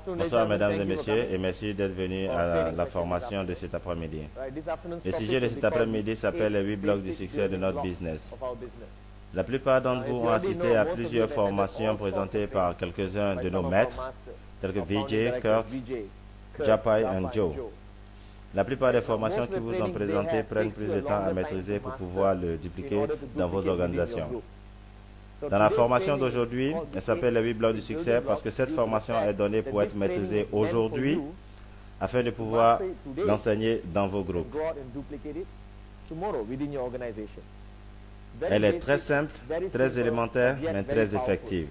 Bonsoir mesdames et messieurs et merci d'être venus à la formation de cet après-midi. Le sujet de cet après-midi s'appelle les 8 blocs du succès de notre business. La plupart d'entre vous ont assisté à plusieurs formations présentées par quelques-uns de nos maîtres, tels que Vijay, Kurt, Japai et Joe. La plupart des formations qui vous ont présentées prennent plus de temps à maîtriser pour pouvoir le dupliquer dans vos organisations. Dans la formation d'aujourd'hui, elle s'appelle les 8 blocs du succès parce que cette formation est donnée pour être maîtrisée aujourd'hui afin de pouvoir l'enseigner dans vos groupes. Elle est très simple, très élémentaire, mais très effective.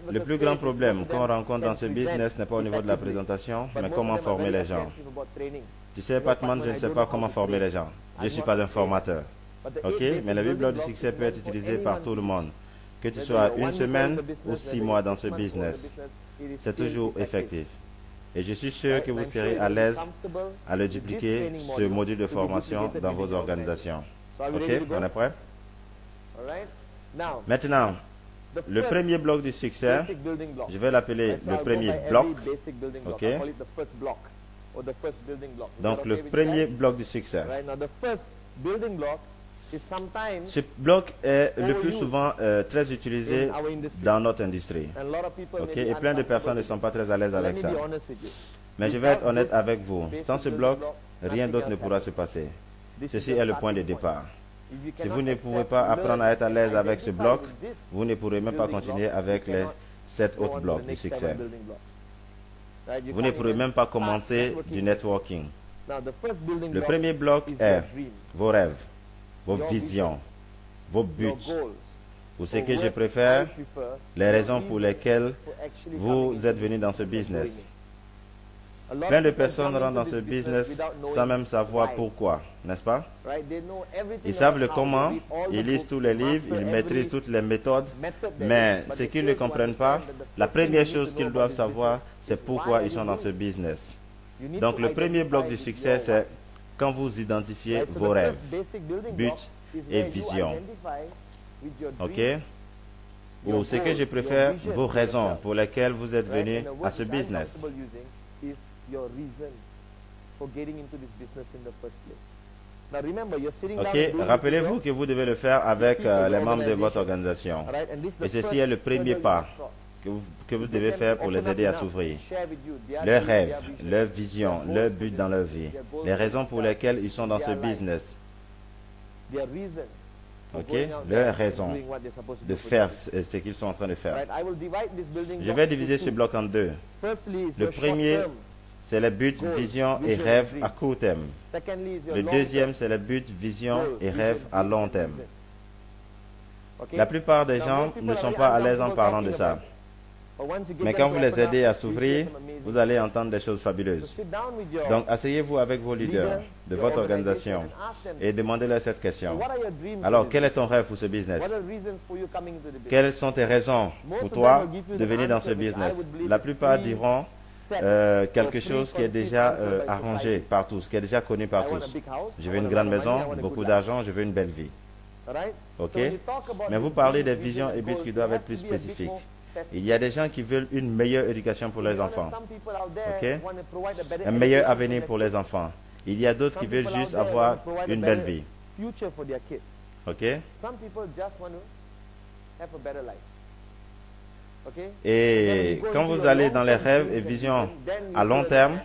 Le plus grand problème qu'on rencontre dans ce business n'est pas au niveau de la présentation, mais comment former les gens. Tu sais, Patman, je ne sais pas comment former les gens. Je ne suis pas un formateur. Ok, mais la 8 blocs du succès peut être utilisée par tout le monde. Que tu sois une semaine ou 6 mois dans ce business, c'est toujours effectif. Et je suis sûr que vous serez à l'aise à le dupliquer, ce module de formation, dans vos organisations. Ok, on est prêt? Maintenant, le premier bloc du succès, je vais l'appeler le premier bloc. Ok? Donc, le premier bloc du succès. Ce bloc est le plus souvent très utilisé dans notre industrie. Okay? Et plein de personnes ne sont pas très à l'aise avec ça. Mais je vais être honnête avec vous. Sans ce bloc, rien d'autre ne pourra se passer. Ceci est le point de départ. Si vous ne pouvez pas apprendre à être à l'aise avec ce bloc, vous ne pourrez même pas continuer avec les 7 autres blocs du succès. Vous ne pourrez même pas commencer du networking. Le premier bloc est vos rêves, vos visions, vos buts, ou ce que je préfère, les raisons pour lesquelles vous êtes venu dans ce business. Plein de personnes rentrent dans ce business sans même savoir pourquoi, n'est-ce pas? Ils savent le comment, ils lisent tous les livres, ils maîtrisent toutes les méthodes, mais ce qu'ils ne comprennent pas, la première chose qu'ils doivent savoir, c'est pourquoi ils sont dans ce business. Donc le premier bloc du succès, c'est quand vous identifiez vos rêves, buts et visions. Ok? Ou ce que je préfère, vos raisons pour lesquelles vous êtes venu à ce business. Ok, rappelez-vous que vous devez le faire avec les membres de votre organisation. Et ceci est le premier pas que vous devez faire pour les aider à s'ouvrir. Leurs rêves, leurs visions, leurs buts dans leur vie, les raisons pour lesquelles ils sont dans ce business. Ok, leurs raisons de faire ce qu'ils sont en train de faire. Je vais diviser ce bloc en deux. Le premier, c'est les buts, visions et rêves à court terme. Le deuxième, c'est les buts, visions et rêves à long terme. La plupart des gens ne sont pas à l'aise en parlant de ça. Mais quand vous les aidez à s'ouvrir, vous allez entendre des choses fabuleuses. Donc, asseyez-vous avec vos leaders de votre organisation et demandez-leur cette question. Alors, quel est ton rêve pour ce business? Quelles sont tes raisons pour toi de venir dans ce business? La plupart diront quelque chose qui est déjà arrangé par tous, qui est déjà connu par tous. Je veux une grande maison, beaucoup d'argent, je veux une belle vie. Ok? Mais vous parlez des visions et buts qui doivent être plus spécifiques. Il y a des gens qui veulent une meilleure éducation pour les enfants. Ok? Un meilleur avenir pour les enfants. Il y a d'autres qui veulent juste avoir une belle vie. Ok? Et quand vous allez dans les rêves et visions à long terme,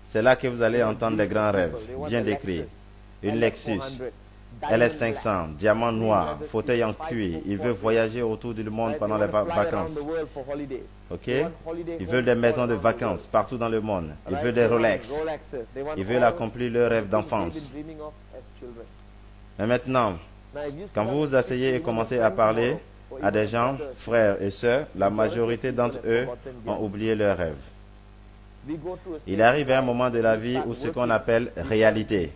c'est là que vous allez entendre des grands rêves, bien décrits. Une Lexus, LS500, diamant noir, fauteuil en cuir. Ils veulent voyager autour du monde pendant les vacances. Ok? Ils veulent des maisons de vacances partout dans le monde. Ils veulent des Rolex. Ils veulent accomplir leurs rêves d'enfance. Mais maintenant, quand vous vous asseyez et commencez à parler à des gens, frères et sœurs, la majorité d'entre eux ont oublié leurs rêves. Il arrive un moment de la vie où ce qu'on appelle réalité.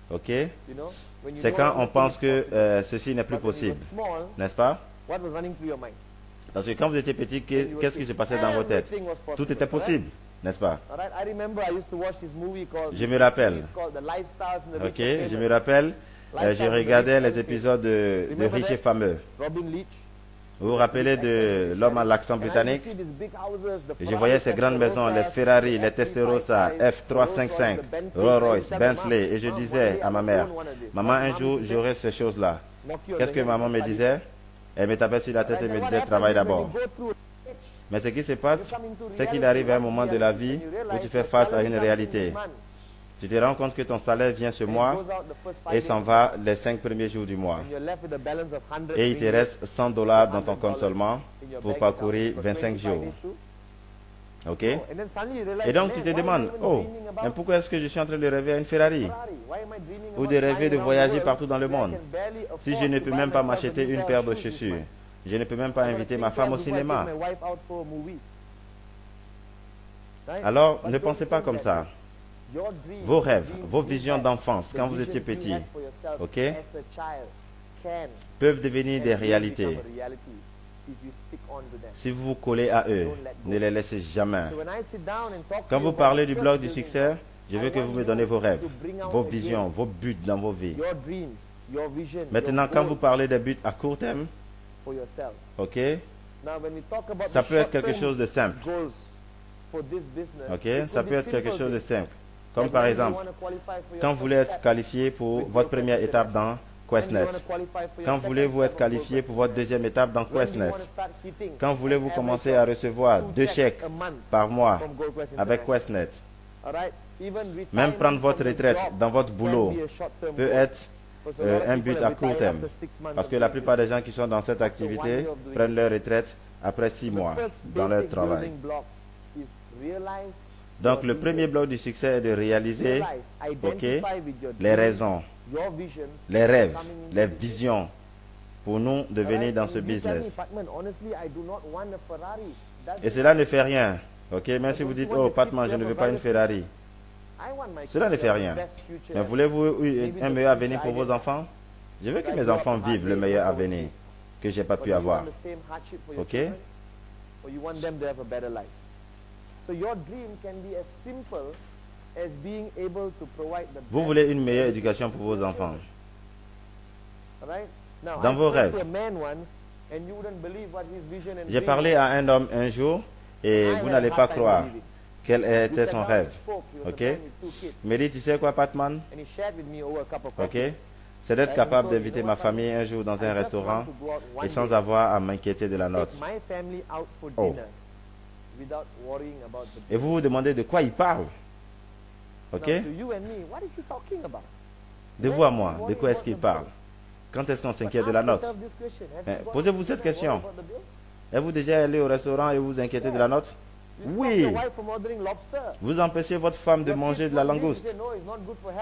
Ok? C'est quand on pense que ceci n'est plus possible, n'est-ce pas? Parce que quand vous étiez petit, qu'est-ce qui se passait dans vos têtes? Tout était possible, n'est-ce pas? Je me rappelle. Ok? Je me rappelle, je regardais les épisodes de Riches et Fameux. Vous vous rappelez de l'homme à l'accent britannique? Je voyais ces grandes maisons, les Ferrari, les Testarossa, F355, Rolls-Royce, Bentley, et je disais à ma mère, maman, un jour, j'aurai ces choses-là. Qu'est-ce que maman me disait? Elle me tapait sur la tête et me disait, travaille d'abord. Mais ce qui se passe, c'est qu'il arrive un moment de la vie où tu fais face à une réalité. Tu te rends compte que ton salaire vient ce mois et s'en va les 5 premiers jours du mois. Et il te reste $100 dans ton compte seulement pour parcourir 25 jours. Ok? Et donc tu te demandes, oh, mais pourquoi est-ce que je suis en train de rêver à une Ferrari? Ou de rêver de voyager partout dans le monde? Si je ne peux même pas m'acheter une paire de chaussures, je ne peux même pas inviter ma femme au cinéma. Alors, ne pensez pas comme ça. Vos rêves, vos visions d'enfance, quand vous étiez petit, ok, peuvent devenir des réalités. Si vous vous collez à eux, ne les laissez jamais. Quand vous parlez du blog du succès, je veux que vous me donnez vos rêves, vos visions, vos buts dans vos vies. Maintenant, quand vous parlez des buts à court terme, ok, ça peut être quelque chose de simple. Ok, ça peut être quelque chose de simple. Comme par exemple, quand vous voulez être qualifié pour votre première étape dans QuestNet, quand voulez-vous être qualifié pour votre deuxième étape dans QuestNet, quand voulez-vous commencer à recevoir 2 chèques par mois avec QuestNet, même prendre votre retraite dans votre boulot peut être un but à court terme. Parce que la plupart des gens qui sont dans cette activité prennent leur retraite après 6 mois dans leur travail. Donc le premier bloc du succès est de réaliser les raisons, les rêves, les visions pour nous de venir dans ce business. Et cela ne fait rien. Ok, même si vous dites, oh Patman, je ne veux pas une Ferrari. Cela ne fait rien. Mais voulez-vous un meilleur avenir pour vos enfants? Je veux que mes enfants vivent le meilleur avenir que je n'ai pas pu avoir. Ok? Vous voulez une meilleure éducation pour vos enfants. Dans vos rêves. J'ai parlé à un homme un jour et vous n'allez pas croire quel était son rêve. Ok? Il me dit, tu sais quoi, Patman? Ok? C'est d'être capable d'inviter ma famille un jour dans un restaurant et sans avoir à m'inquiéter de la note. Oh. Et vous vous demandez de quoi il parle. Ok? De vous à moi, de quoi est-ce qu'il parle? Quand est-ce qu'on s'inquiète de la note? Posez-vous cette question. Êtes-vous déjà allé au restaurant et vous vous inquiétez de la note? Oui. Vous empêchez votre femme de manger de la langouste.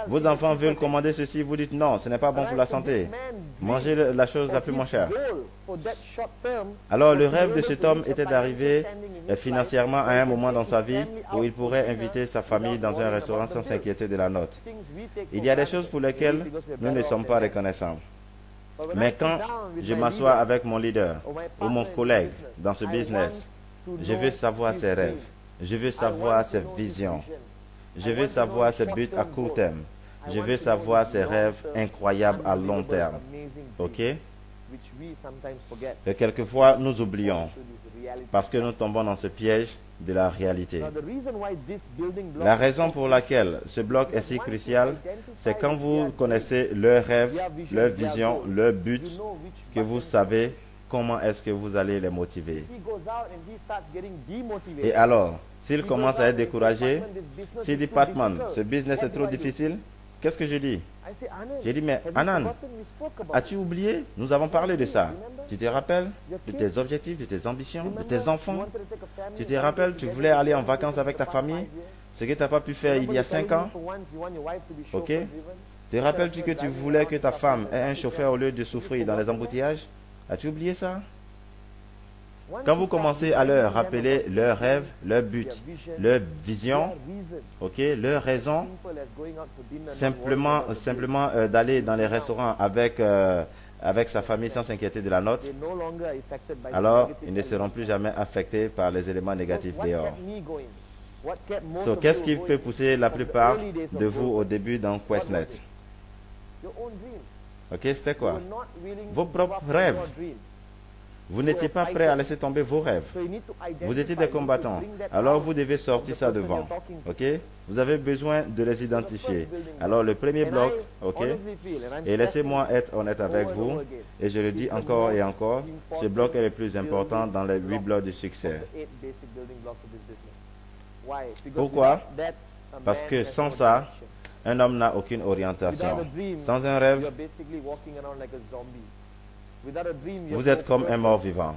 Vos enfants veulent commander ceci, vous dites non, ce n'est pas bon pour la santé. Mangez la chose la plus moins chère. Alors le rêve de cet homme était d'arriver financièrement à un moment dans sa vie où il pourrait inviter sa famille dans un restaurant sans s'inquiéter de la note. Il y a des choses pour lesquelles nous ne sommes pas reconnaissants. Mais quand je m'assois avec mon leader ou mon collègue dans ce business, je veux savoir ses rêves. Je veux savoir ses visions. Je veux savoir ses buts à court terme. Je veux savoir ses rêves incroyables à long terme. Ok? Et quelquefois, nous oublions parce que nous tombons dans ce piège de la réalité. La raison pour laquelle ce bloc est si crucial, c'est quand vous connaissez leurs rêves, leurs visions, leurs buts, que vous savez comment est-ce que vous allez les motiver. Et alors, s'il commence à être découragé, s'il dit, Patman, ce business est trop difficile, qu'est-ce que je dis? J'ai dit, mais Anand, as-tu oublié? Nous avons parlé de ça. Tu te rappelles de tes objectifs, de tes ambitions, de tes enfants? Tu te rappelles, tu voulais aller en vacances avec ta famille? Ce que tu n'as pas pu faire il y a 5 ans? Ok? Te rappelles-tu que tu voulais que ta femme ait un chauffeur au lieu de souffrir dans les embouteillages? As-tu oublié ça? Quand vous commencez à leur rappeler leurs rêves, leurs buts, leurs visions, ok, leurs raisons, simplement d'aller dans les restaurants avec sa famille sans s'inquiéter de la note, alors ils ne seront plus jamais affectés par les éléments négatifs dehors. So, qu'est-ce qui peut pousser la plupart de vous au début dans QuestNet? Ok, c'était quoi? Vos propres rêves. Vous n'étiez pas prêt à laisser tomber vos rêves. Vous étiez des combattants. Alors vous devez sortir ça devant. Ok? Vous avez besoin de les identifier. Alors le premier bloc, ok? Et laissez-moi être honnête avec vous. Et je le dis encore et encore. Ce bloc est le plus important dans les 8 blocs du succès. Pourquoi? Parce que sans ça, un homme n'a aucune orientation. Sans un rêve, vous êtes comme un mort-vivant.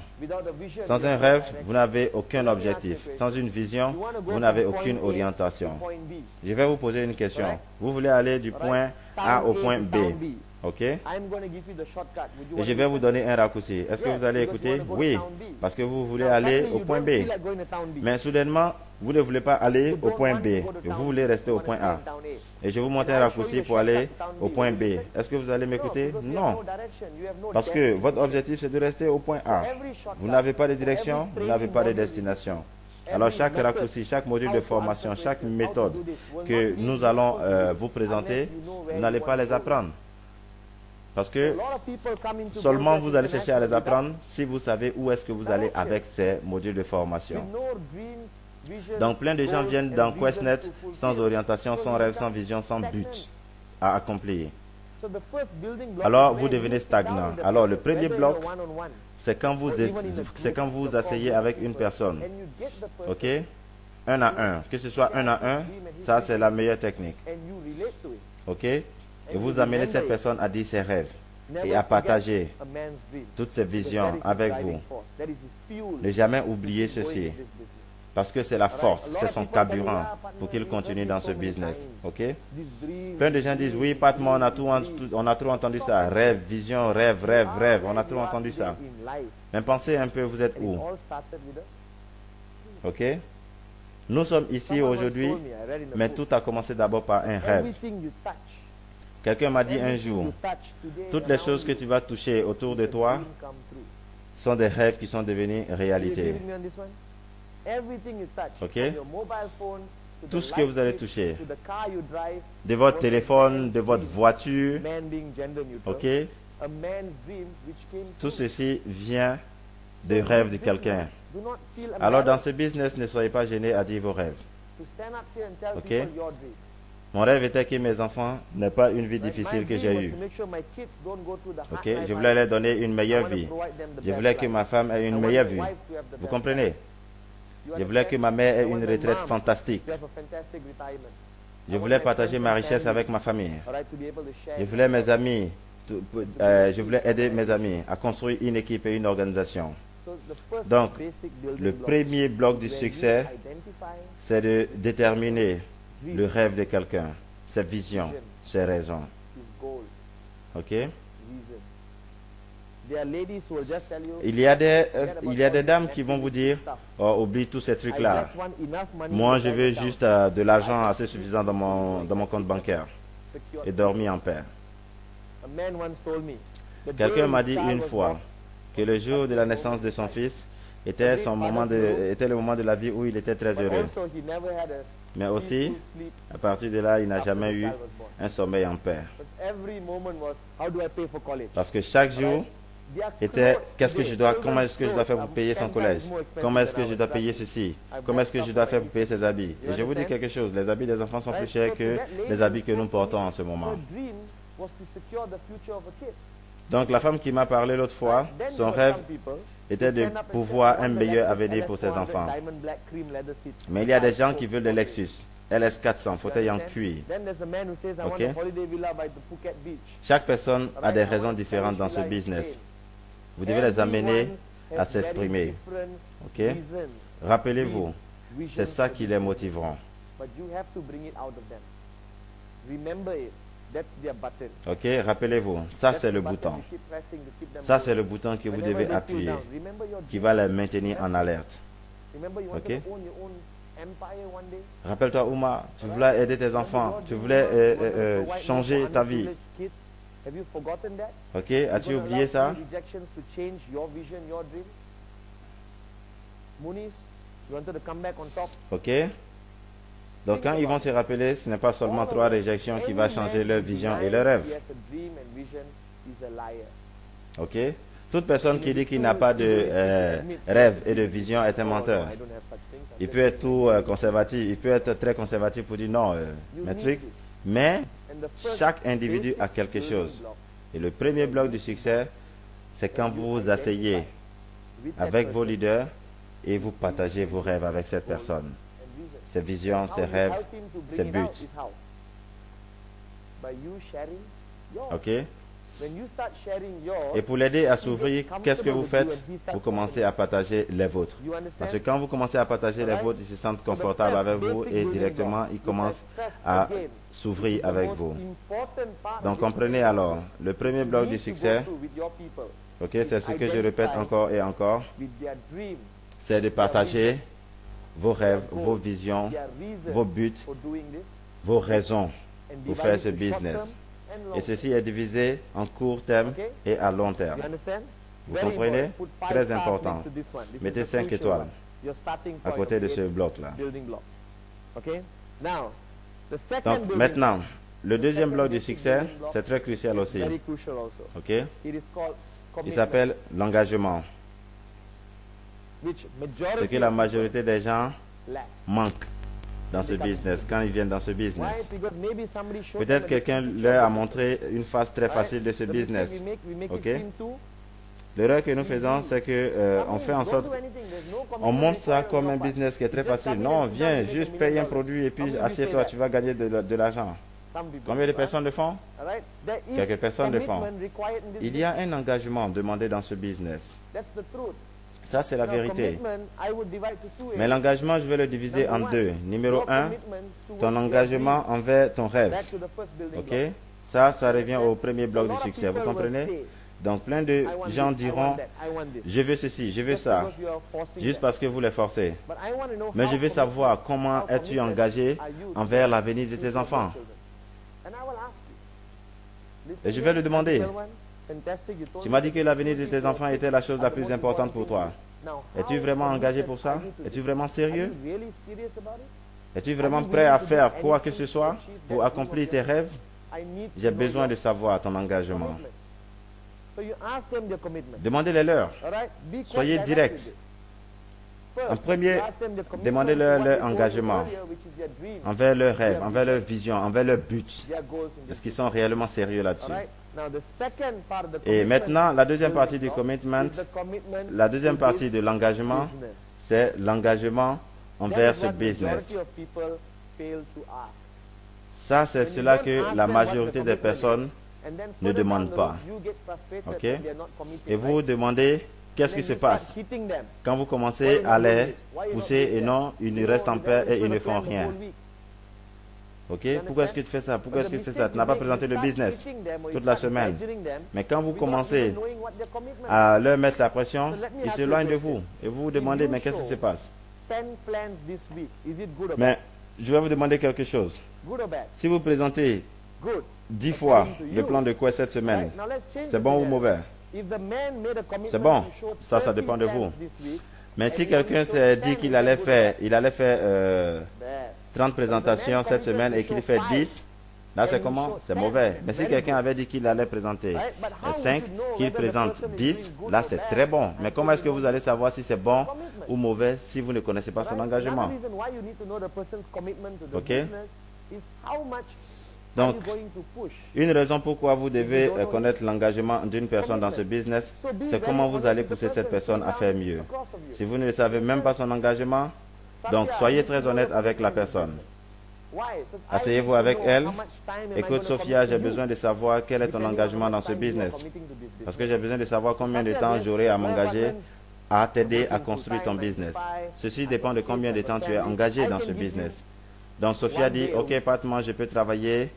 Sans un rêve, vous n'avez aucun objectif. Sans une vision, vous n'avez aucune orientation. Je vais vous poser une question. Vous voulez aller du point A au point B. Ok? Et je vais vous donner un raccourci. Est-ce que vous allez écouter? Oui, parce que vous voulez aller au point B. Mais soudainement, vous ne voulez pas aller au point B. Vous voulez rester au point A. Et je vous montre un raccourci pour aller au point B. Est-ce que vous allez m'écouter? Non. Parce que votre objectif, c'est de rester au point A. Vous n'avez pas de direction, vous n'avez pas de destination. Alors chaque raccourci, chaque module de formation, chaque méthode que nous allons vous présenter, vous n'allez pas les apprendre. Parce que seulement vous allez chercher à les apprendre si vous savez où est-ce que vous allez avec ces modules de formation. Donc plein de gens viennent dans QuestNet sans orientation, sans rêve, sans vision, sans but à accomplir. Alors vous devenez stagnant. Alors le premier bloc, c'est quand vous asseyez avec une personne. Ok? Un à un. Que ce soit un à un, ça c'est la meilleure technique. Ok? Et vous amenez cette personne à dire ses rêves et à partager toutes ses visions avec vous. Ne jamais oublier ceci. Parce que c'est la force, c'est son carburant pour qu'il continue dans ce business. Ok? Plein de gens disent, oui, Pat, on a trop entendu ça. Rêve, vision, rêve, rêve, rêve. On a trop entendu ça. Mais pensez un peu, vous êtes où? Ok? Nous sommes ici aujourd'hui, mais tout a commencé d'abord par un rêve. Quelqu'un m'a dit un jour, toutes les choses que tu vas toucher autour de toi sont des rêves qui sont devenus réalité. Ok? Tout ce que vous allez toucher, de votre téléphone, de votre voiture, ok? Tout ceci vient des rêves de quelqu'un. Alors dans ce business, ne soyez pas gênés à dire vos rêves. Ok? Mon rêve était que mes enfants n'aient pas une vie difficile que j'ai eue. Ok? Je voulais leur donner une meilleure vie. Je voulais que ma femme ait une meilleure vie. Vous comprenez? Je voulais que ma mère ait une retraite fantastique. Je voulais partager ma richesse avec ma famille. Je voulais mes amis, je voulais aider mes amis à construire une équipe et une organisation. Donc, le premier bloc du succès, c'est de déterminer le rêve de quelqu'un, ses visions, ses raisons. Ok? Il y a des dames qui vont vous dire, oh, oublie tous ces trucs-là. Moi, je veux juste de l'argent assez suffisant dans mon compte bancaire et dormir en paix. Quelqu'un m'a dit une fois que le jour de la naissance de son fils était le moment de la vie où il était très heureux. Mais aussi, à partir de là, il n'a jamais eu un sommeil en paix. Parce que chaque jour était comment est-ce que je dois faire pour payer son collège? Comment est-ce que je dois payer ceci? Comment est-ce que je dois faire pour payer ses habits? Et je vous dis quelque chose, les habits des enfants sont plus chers que les habits que nous portons en ce moment. Donc la femme qui m'a parlé l'autre fois, son rêve était de pouvoir un meilleur avenir pour ses enfants. Mais il y a des gens qui veulent des Lexus, LS400, fauteuil en cuir. Ok? Chaque personne a des raisons différentes dans ce business. Vous devez les amener à s'exprimer. Ok? Rappelez-vous, c'est ça qui les motivera. Ok, rappelez-vous, ça c'est le bouton. Ça c'est le bouton que vous devez appuyer, qui va les maintenir en alerte. Ok? Rappelle-toi, Ouma, tu voulais aider tes enfants, tu voulais changer ta vie. Ok, as-tu oublié ça? Ok? Donc quand ils vont se rappeler, ce n'est pas seulement 3 réjections qui vont changer leur vision et leur rêve. Ok? Toute personne qui dit qu'il n'a pas de rêve et de vision est un menteur. Il peut être tout conservatif, il peut être très conservatif pour dire non, mes trucs. Mais chaque individu a quelque chose. Et le premier bloc du succès, c'est quand vous vous asseyez avec vos leaders et vous partagez vos rêves avec cette personne. Ses visions, ses rêves, ses buts. Ok? Et pour l'aider à s'ouvrir, qu'est-ce que vous faites? Vous commencez à partager les vôtres. Parce que quand vous commencez à partager les vôtres, ils se sentent confortables avec vous et directement, ils commencent à s'ouvrir avec vous. Donc, comprenez alors, le premier bloc du succès, ok, c'est ce que je répète encore et encore, c'est de partager vos rêves, vos visions, vos buts, vos raisons pour faire ce business. Et ceci est divisé en court terme et à long terme. Vous comprenez? Très important. Mettez 5 étoiles à côté de ce bloc-là. Donc maintenant, le deuxième bloc du succès, c'est très crucial aussi. Ok? Il s'appelle l'engagement. Ce que la majorité des gens manquent dans ce business, quand ils viennent dans ce business. Peut-être quelqu'un leur a montré une phase très facile de ce business. Ok? L'erreur que nous faisons, c'est que on fait en sorte, on montre ça comme un business qui est très facile. Non, viens, juste paye un produit et puis assieds-toi, tu vas gagner de l'argent. Combien de personnes le font? Quelques personnes le font. Il y a un engagement demandé dans ce business. Ça, c'est la vérité. Mais l'engagement, je vais le diviser en deux. Numéro 1, ton engagement envers ton rêve. Ok? Ça revient au premier bloc du succès. Vous comprenez? Donc, plein de gens diront, je veux ceci, je veux ça, juste parce que vous les forcez. Mais je veux savoir comment es-tu engagé envers l'avenir de tes enfants. Et je vais le demander. Tu m'as dit que l'avenir de tes enfants était la chose la plus importante pour toi. Es-tu vraiment engagé pour ça? Es-tu vraiment sérieux? Es-tu vraiment prêt à faire quoi que ce soit pour accomplir tes rêves? J'ai besoin de savoir ton engagement. Demandez-les leur. Soyez direct. En premier, demandez-leur leur engagement envers leurs rêves, envers leurs visions, envers leurs buts. Est-ce qu'ils sont réellement sérieux là-dessus? Et maintenant, la deuxième partie du commitment, la deuxième partie de l'engagement, c'est l'engagement envers ce business. Ça, c'est cela que la majorité des personnes ne demandent pas. Ok? Et vous demandez, qu'est-ce qui se passe quand vous commencez à les pousser et non, ils restent en paix et ils ne font rien. Ok? Pourquoi est-ce que tu fais ça? Pourquoi est-ce que tu fais ça? Tu n'as pas présenté le business toute la semaine. Mais quand vous commencez à leur mettre la pression, ils s'éloignent de vous. Et vous vous demandez, mais qu'est-ce qui se passe? Mais je vais vous demander quelque chose. Si vous présentez 10 fois le plan de quoi cette semaine, c'est bon ou mauvais? C'est bon. Ça dépend de vous. Mais si quelqu'un s'est dit qu'il allait faire 30 présentations cette semaine et qu'il fait 10, là c'est comment? C'est mauvais. Mais si quelqu'un avait dit qu'il allait présenter 5, qu'il présente 10, là c'est très bon. Mais comment est-ce que vous allez savoir si c'est bon ou mauvais si vous ne connaissez pas son engagement? Ok? Donc, une raison pourquoi vous devez connaître l'engagement d'une personne dans ce business, c'est comment vous allez pousser cette personne à faire mieux. Si vous ne savez même pas son engagement, donc soyez très honnête avec la personne. Asseyez-vous avec elle. Écoute, Sophia, j'ai besoin de savoir quel est ton engagement dans ce business. Parce que j'ai besoin de savoir combien de temps j'aurai à m'engager à t'aider à construire ton business. Ceci dépend de combien de temps tu es engagé dans ce business. Donc, Sophia dit, ok, Pat, moi, je peux travailler,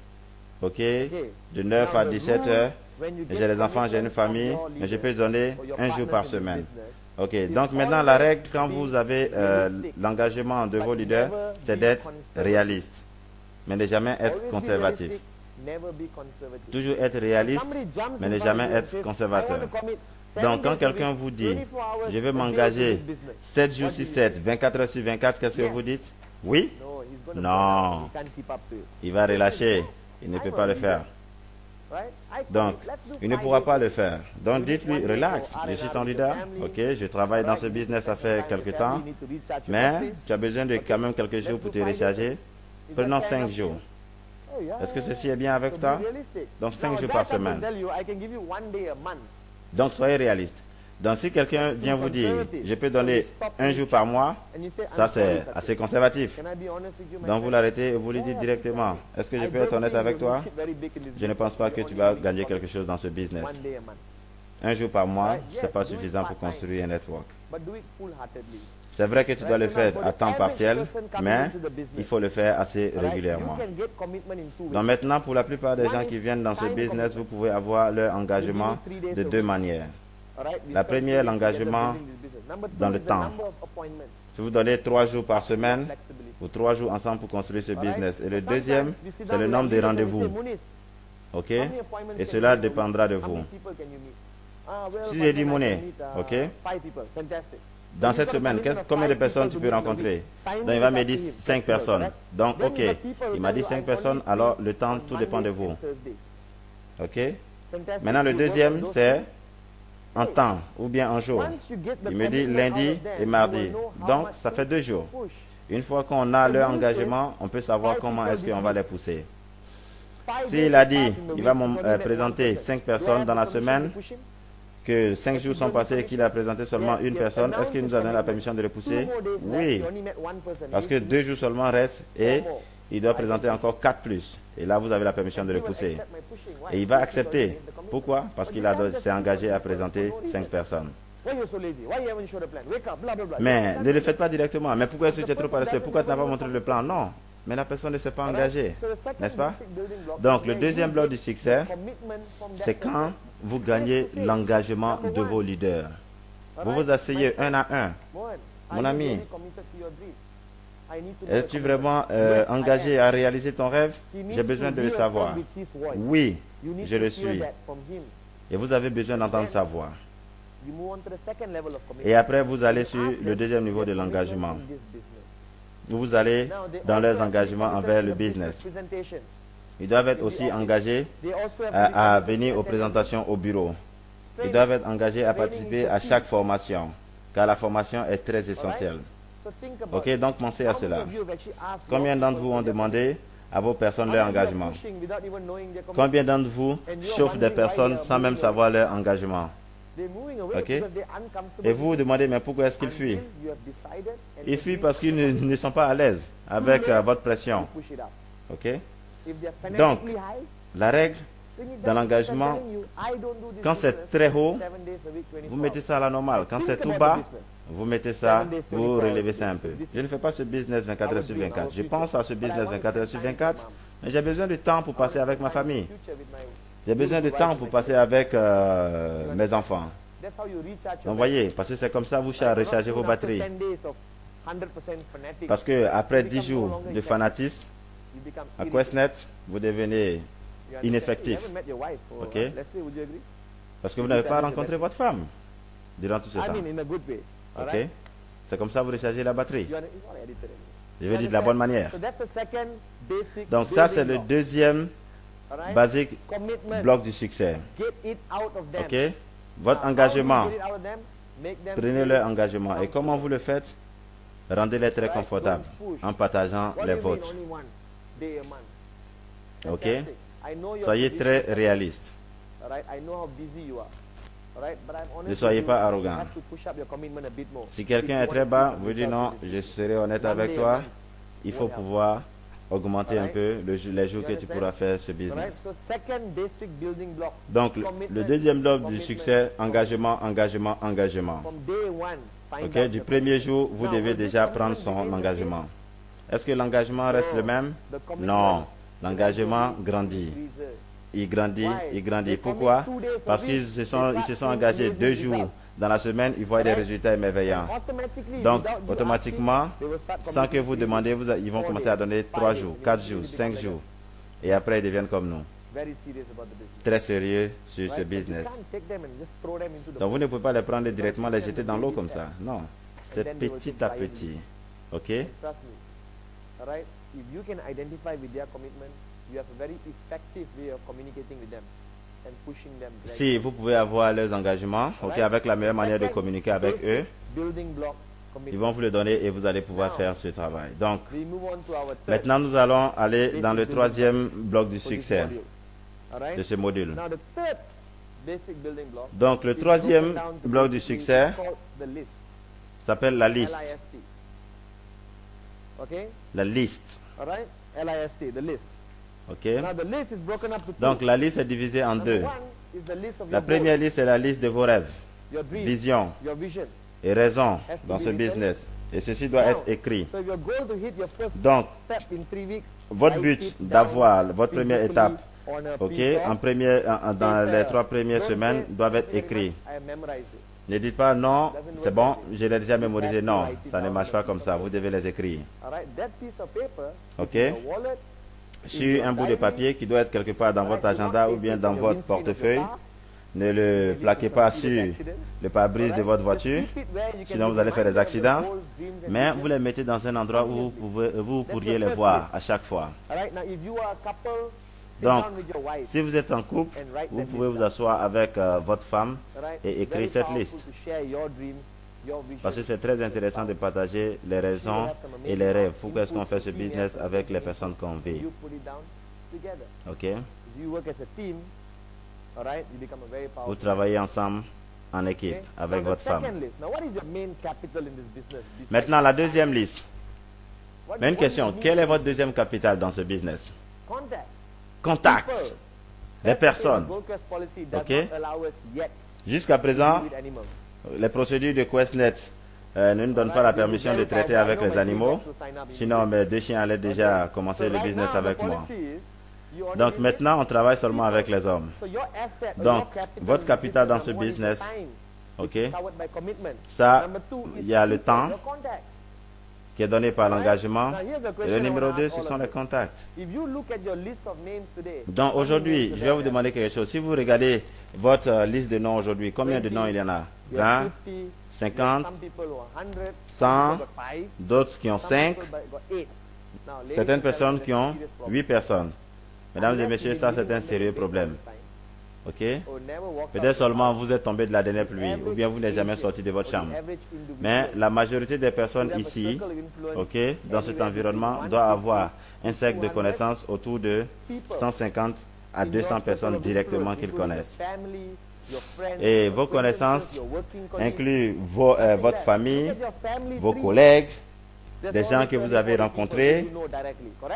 ok, de 9 à 17 heures. J'ai des enfants, j'ai une famille, mais je peux donner un jour par semaine. Ok, donc maintenant, la règle, quand vous avez l'engagement de vos leaders, c'est d'être réaliste, mais ne jamais être conservatif. Toujours être réaliste, mais ne jamais être conservateur. Donc, quand quelqu'un vous dit, je veux m'engager 7 jours sur 7, 24 heures sur 24, qu'est-ce que vous dites? Oui? Non. Il va relâcher. Il ne peut pas le faire. Donc, il ne pourra pas le faire. Donc, dites-lui, relax, je suis ton leader, ok, je travaille dans ce business, ça fait quelque temps, mais tu as besoin de quand même quelques jours pour te recharger. Prenons 5 jours. Est-ce que ceci est bien avec toi? Donc, 5 jours par semaine. Donc, soyez réaliste. Donc, si quelqu'un vient vous dire, je peux donner un jour par mois, ça c'est assez conservatif. Donc, vous l'arrêtez et vous lui dites directement, est-ce que je peux être honnête avec toi? Je ne pense pas que tu vas gagner quelque chose dans ce business. Un jour par mois, ce n'est pas suffisant pour construire un network. C'est vrai que tu dois le faire à temps partiel, mais il faut le faire assez régulièrement. Donc maintenant, pour la plupart des gens qui viennent dans ce business, vous pouvez avoir leur engagement de deux manières. La première, l'engagement dans le temps. Je vous donner 3 jours par semaine ou 3 jours ensemble pour construire ce business. Et le deuxième, c'est le nombre de rendez-vous. OK? Et cela dépendra de vous. Si j'ai dit monnaie, OK? Dans cette semaine, combien de personnes tu peux rencontrer? Donc il va me dire 5 personnes. Donc OK, il m'a dit 5 personnes, alors le temps, tout dépend de vous. OK? Maintenant le deuxième, c'est en temps ou bien en jour. Il me dit lundi et mardi. Donc ça fait 2 jours. Une fois qu'on a leur engagement, on peut savoir comment est-ce qu'on va les pousser. S'il a dit, il va me présenter 5 personnes dans la semaine, que 5 jours sont passés et qu'il a présenté seulement une personne, est-ce qu'il nous a donné la permission de le pousser? Oui. Parce que 2 jours seulement restent et il doit présenter encore 4 plus. Et là, vous avez la permission de le pousser. Et il va accepter. Pourquoi? Parce qu'il s'est engagé à présenter 5 personnes. Mais ne le faites pas directement. Mais pourquoi est-ce que tu es trop paresseux? Pourquoi tu n'as pas montré le plan? Non. Mais la personne ne s'est pas engagée. N'est-ce pas? Donc, le deuxième bloc du succès, c'est quand vous gagnez l'engagement de vos leaders. Vous vous asseyez un à un. Mon ami, es-tu vraiment engagé à réaliser ton rêve? J'ai besoin de le savoir. Oui, je le suis. Et vous avez besoin d'entendre sa voix. Et après, vous allez sur le deuxième niveau de l'engagement. Vous allez dans leurs engagements envers le business. Ils doivent être aussi engagés à venir aux présentations au bureau. Ils doivent être engagés à participer à chaque formation, car la formation est très essentielle. Ok, donc pensez à cela. Combien d'entre vous ont demandé à vos personnes leur engagement? Combien d'entre vous chauffent des personnes sans même savoir leur engagement? Ok? Et vous vous demandez, mais pourquoi est-ce qu'ils fuient? Ils fuient parce qu'ils ne sont pas à l'aise avec votre pression. Ok? Donc, la règle dans l'engagement, quand c'est très haut, vous mettez ça à la normale. Quand c'est tout bas, vous mettez ça, vous relevez ça un peu. Je ne fais pas ce business 24 heures sur 24. Je pense à ce business 24 heures sur 24, mais j'ai besoin de temps pour passer avec ma famille. J'ai besoin de temps pour passer avec mes enfants. Donc voyez, parce que c'est comme ça vous rechargez vos batteries. Parce que après 10 jours de fanatisme, à QuestNet, vous devenez ineffectif. Ok? Parce que vous n'avez pas rencontré votre femme durant tout ce temps. Ok? C'est comme ça vous rechargez la batterie. Je veux dire de la bonne manière. Donc ça, c'est le deuxième basique bloc du succès. Ok? Votre engagement. Prenez leur engagement. Et comment vous le faites? Rendez-les très confortables en partageant les vôtres. Ok? Soyez très réaliste. Ne soyez pas arrogant. Si quelqu'un est très bas, vous dites non, je serai honnête avec toi. Il faut pouvoir augmenter un peu les jours que tu pourras faire ce business. Donc, le deuxième bloc du succès, engagement, engagement, engagement. Ok, du premier jour, vous devez déjà prendre son engagement. Est-ce que l'engagement reste le même? Non. L'engagement grandit. Il grandit, il grandit. Pourquoi? Parce qu'ils se sont engagés 2 jours dans la semaine, ils voient des résultats émerveillants. Donc, automatiquement, sans que vous demandez, ils vont commencer à donner 3 jours, 4 jours, 5 jours. Et après, ils deviennent comme nous. Très sérieux sur ce business. Donc, vous ne pouvez pas les prendre directement, les jeter dans l'eau comme ça. Non. C'est petit à petit. OK? If you can identify with their commitment, you have a very effective way of communicating with them. Si vous pouvez avoir leurs engagements, ok, avec la meilleure manière de communiquer avec eux, ils vont vous le donner et vous allez pouvoir faire ce travail. Donc, maintenant nous allons aller dans le troisième bloc du succès de ce module. Donc, le troisième bloc du succès s'appelle la liste. La liste. Ok. Donc, la liste est divisée en deux. La première liste est la liste de vos rêves, visions et raisons dans ce business. Et ceci doit être écrit. Donc, votre but d'avoir votre première étape, ok, dans les 3 premières semaines, doivent être écrits. Ne dites pas non, c'est bon, je l'ai déjà mémorisé. Non, ça ne marche pas comme ça. Vous devez les écrire. Ok. Sur un bout de papier qui doit être quelque part dans votre agenda ou bien dans votre portefeuille. Ne le plaquez pas sur le pare-brise de votre voiture, sinon vous allez faire des accidents. Mais vous les mettez dans un endroit où vous pourriez les voir à chaque fois. Donc, si vous êtes en couple, vous pouvez vous asseoir avec votre femme et écrire cette liste. Parce que c'est très intéressant de partager les raisons et les rêves. Pourquoi est-ce qu'on fait ce business avec les personnes qu'on vit? Ok? Vous travaillez ensemble en équipe avec votre femme. Maintenant, la deuxième liste. Mais une question, quel est votre deuxième capital dans ce business? Contact. Les personnes. Ok? Jusqu'à présent, les procédures de QuestNet ne nous donnent pas la permission de traiter avec les animaux. Sinon, mes 2 chiens allaient déjà commencer le business avec moi. Donc maintenant, on travaille seulement avec les hommes. Donc, votre capital dans ce business, ok, ça, il y a le temps qui est donné par l'engagement. Et le numéro 2, ce sont les contacts. Donc aujourd'hui, je vais vous demander quelque chose. Si vous regardez votre liste de noms aujourd'hui, combien de noms il y en a? 20, 50, 100, d'autres qui ont 5, certaines personnes qui ont 8 personnes. Mesdames et messieurs, ça c'est un sérieux problème. Ok? Peut-être seulement vous êtes tombé de la dernière pluie ou bien vous n'êtes jamais sorti de votre chambre. Mais la majorité des personnes ici, ok, dans cet environnement, doit avoir un cercle de connaissances autour de 150 à 200 personnes directement qu'ils connaissent. Et vos connaissances incluent votre famille, vos collègues, des gens que vous avez rencontrés.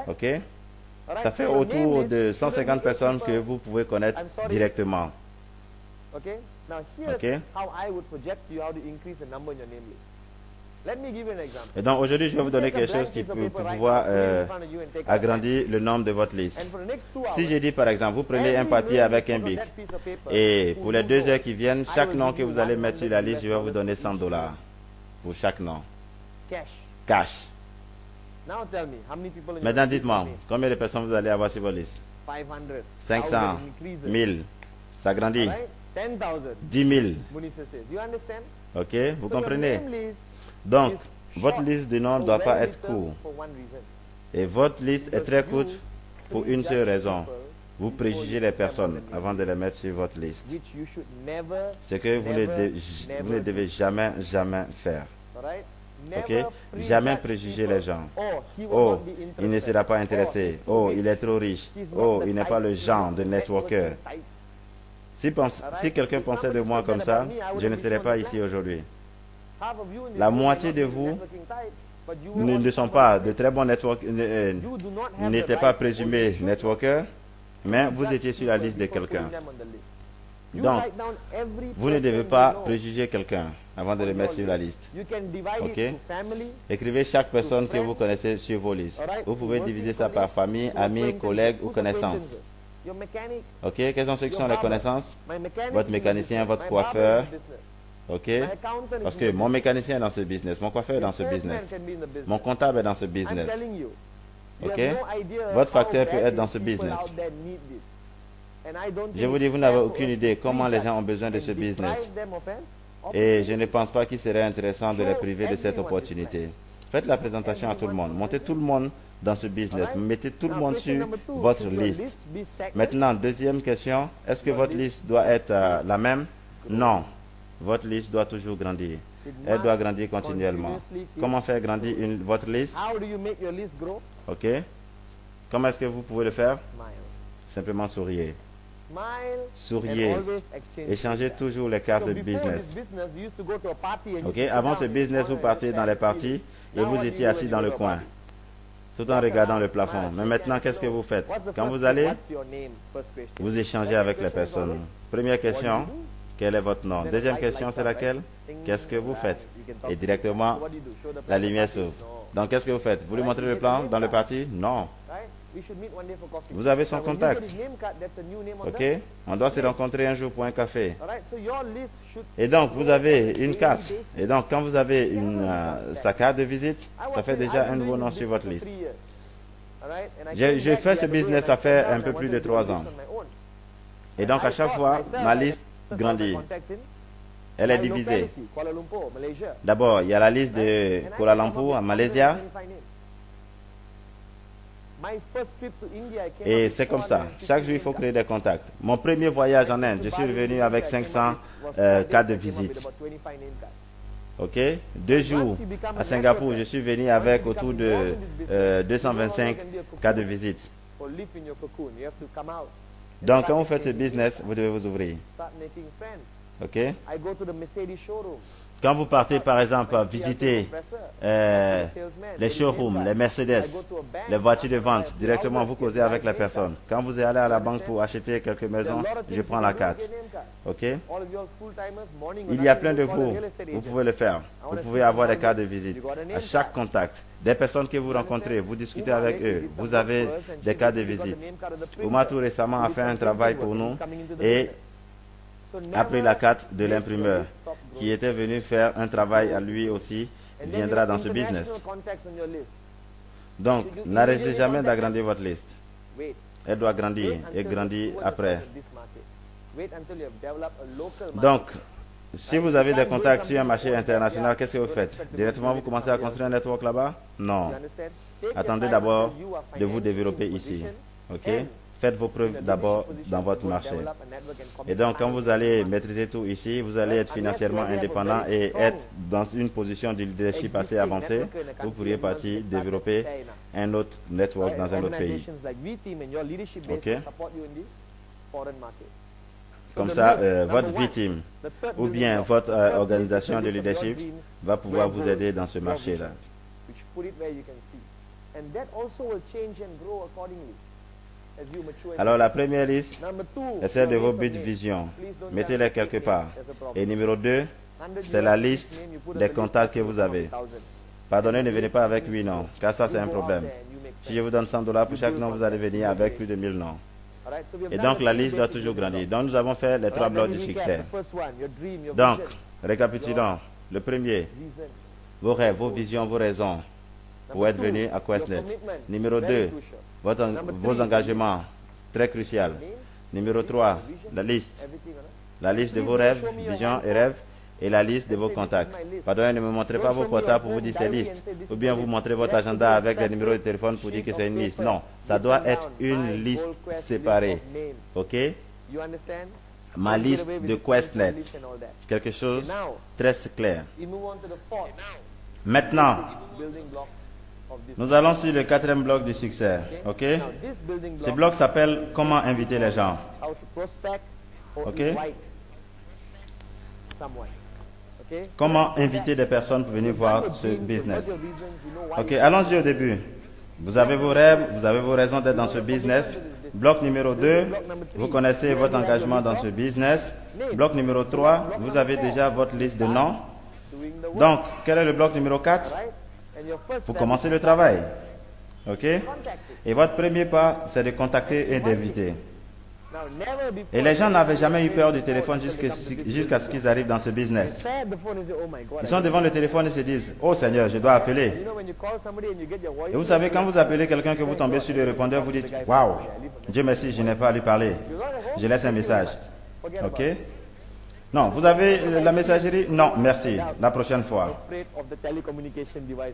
Ok? Ça fait autour de 150 personnes que vous pouvez connaître directement. Ok? Et donc aujourd'hui, je vais vous donner quelque chose qui peut pouvoir agrandir le nombre de votre liste. Si je dis par exemple, vous prenez un papier avec un bic et pour les 2 heures qui viennent, chaque nom que vous allez mettre sur la liste, je vais vous donner $100 pour chaque nom. Cash. Maintenant, dites-moi, combien de personnes vous allez avoir sur votre liste? 500, 1000, ça grandit. 10 000. Ok, vous comprenez? Donc, votre liste de noms ne doit pas être courte. Et votre liste est très courte pour une seule raison. Vous préjugez les personnes avant de les mettre sur votre liste. C'est que vous ne devez jamais, jamais faire. Ok? Jamais préjuger les gens. Oh, il ne sera pas intéressé. Oh, il est trop riche. Oh, il n'est pas le genre de networker. Si quelqu'un pensait de moi comme ça, je ne serais pas ici aujourd'hui. La moitié de vous ne sont pas de très bons networkers, n'étaient pas présumés networkers, mais vous étiez sur la liste de quelqu'un. Donc, vous ne devez pas préjuger quelqu'un avant de le mettre sur la liste. Ok? Écrivez chaque personne que vous connaissez sur vos listes. Vous pouvez diviser ça par famille, amis, collègues ou connaissances. Ok? Quelles sont ceux qui sont les connaissances? Votre mécanicien, votre coiffeur. Ok? Parce que mon mécanicien est dans ce business, mon coiffeur est dans ce business, mon comptable est dans ce business. Ok? Votre facteur peut être dans ce business. Je vous dis, vous n'avez aucune idée comment les gens ont besoin de ce business. Et je ne pense pas qu'il serait intéressant de les priver de cette opportunité. Faites la présentation à tout le monde. Montez tout le monde dans ce business. Mettez tout le monde sur votre liste. Maintenant, deuxième question, est-ce que votre liste doit être la même? Non. Votre liste doit toujours grandir. Elle doit grandir continuellement. Comment faire grandir votre liste? Ok. Comment est-ce que vous pouvez le faire? Simplement souriez. Souriez. Échangez toujours les cartes de business. Ok. Avant ce business, vous partiez dans les parties et vous étiez assis dans le coin, tout en regardant le plafond. Mais maintenant, qu'est-ce que vous faites? Quand vous allez, vous échangez avec les personnes. Première question, quel est votre nom? Deuxième question, c'est laquelle? Qu'est-ce que vous faites? Et directement, la lumière s'ouvre. Donc, qu'est-ce que vous faites? Vous lui montrez le plan dans le parti? Non. Vous avez son contact. Ok? On doit se rencontrer un jour pour un café. Et donc, vous avez une carte. Et donc, quand vous avez sa carte de visite, ça fait déjà un nouveau nom sur votre liste. J'ai fait ce business, ça fait un peu plus de 3 ans. Et donc, à chaque fois, ma liste grandit. Elle est divisée. D'abord, il y a la liste de Kuala Lumpur, à Malaisie. Et c'est comme ça. Chaque jour, il faut créer des contacts. Mon premier voyage en Inde, je suis revenu avec 500 cartes de visite. Ok? 2 jours à Singapour, je suis venu avec autour de 225 cartes de visite. Donc, quand vous faites ce business, vous devez vous ouvrir. Ok? Quand vous partez, par exemple, visiter les showrooms, les Mercedes, les voitures de vente, directement, vous causez avec la personne. Quand vous allez à la banque pour acheter quelques maisons, je prends la carte. Ok? Il y a plein de vous. Vous pouvez le faire. Vous pouvez avoir des cartes de visite. À chaque contact, des personnes que vous rencontrez, vous discutez avec eux. Vous avez des cartes de visite. Ouma tout récemment a fait un travail pour nous et a pris la carte de l'imprimeur qui était venu faire un travail à lui aussi, viendra dans ce business. Donc, n'arrêtez jamais d'agrandir votre liste. Elle doit grandir et grandir après. Donc, si vous avez des contacts sur un marché international, qu'est-ce que vous faites? Directement, vous commencez à construire un network là-bas? Non. Attendez d'abord de vous développer ici. Ok? Faites vos preuves d'abord dans votre marché. Et donc, quand vous allez maîtriser tout ici, vous allez être financièrement indépendant et être dans une position de leadership assez avancée. Vous pourriez partir développer un autre network dans un autre pays. Ok? Comme ça, votre V-Team ou bien votre organisation de leadership va pouvoir vous aider dans ce marché-là. Alors la première liste est celle de vos buts de vision. Mettez-les quelque part. Et numéro 2, c'est la liste des contacts que vous avez. Pardonnez, ne venez pas avec 8 noms, car ça c'est un problème. Si je vous donne $100 pour chaque nom, vous allez venir avec plus de 1000 noms. Et donc la liste doit toujours grandir. Donc nous avons fait les 3 blocs du succès. Donc, récapitulons. Le premier, vos rêves, vos visions, vos raisons pour être venu à Questnet. Numéro 2, vos engagements, très crucial. Numéro 3, la liste. La liste de vos rêves, visions et rêves. Et la liste de vos contacts. Pardonnez, ne me montrez pas vos portables pour vous dire c'est liste. Ou bien vous montrez votre agenda avec les numéros de téléphone pour dire que c'est une liste. Non, ça doit être une liste séparée. Ok? Ma liste de Questnet. Quelque chose de très clair. Maintenant, nous allons sur le 4e bloc du succès. Ok? Ce bloc s'appelle comment inviter les gens. Ok? Comment inviter des personnes pour venir voir ce business. Ok, allons-y au début. Vous avez vos rêves, vous avez vos raisons d'être dans ce business. Bloc numéro 2, vous connaissez votre engagement dans ce business. Bloc numéro 3, vous avez déjà votre liste de noms. Donc, quel est le bloc numéro 4? Vous commencez le travail. Ok? Et votre premier pas, c'est de contacter et d'inviter. Et les gens n'avaient jamais eu peur du téléphone jusqu'à ce qu'ils arrivent dans ce business. Ils sont devant le téléphone et se disent, oh Seigneur, je dois appeler. Et vous savez, quand vous appelez quelqu'un que vous tombez sur le répondeur, vous dites, waouh, Dieu merci, je n'ai pas à lui parler. Je laisse un message. Ok? Non, vous avez la messagerie? Non, merci. La prochaine fois.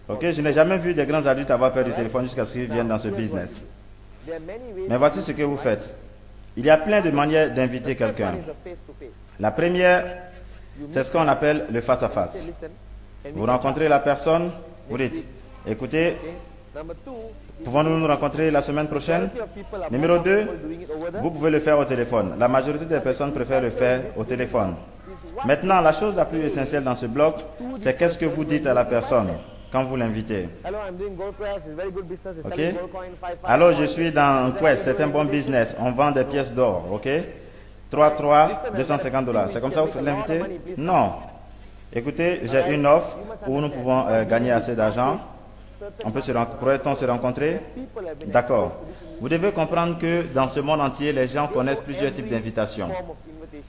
Ok, je n'ai jamais vu des grands adultes avoir peur du téléphone jusqu'à ce qu'ils viennent dans ce business. Mais voici ce que vous faites. Il y a plein de manières d'inviter quelqu'un. La première, c'est ce qu'on appelle le face-à-face. Vous rencontrez la personne, vous dites, écoutez, pouvons-nous nous rencontrer la semaine prochaine? Numéro 2, vous pouvez le faire au téléphone. La majorité des personnes préfèrent le faire au téléphone. Maintenant, la chose la plus essentielle dans ce bloc, c'est qu'est-ce que vous dites à la personne quand vous l'invitez. Ok? Alors, je suis dans Quest, c'est un bon business. On vend des pièces d'or, ok? 3, 250 $. C'est comme ça que vous l'invitez? Non. Écoutez, j'ai une offre où nous pouvons gagner assez d'argent. Pourrait-on se rencontrer? D'accord. Vous devez comprendre que dans ce monde entier, les gens connaissent plusieurs types d'invitations.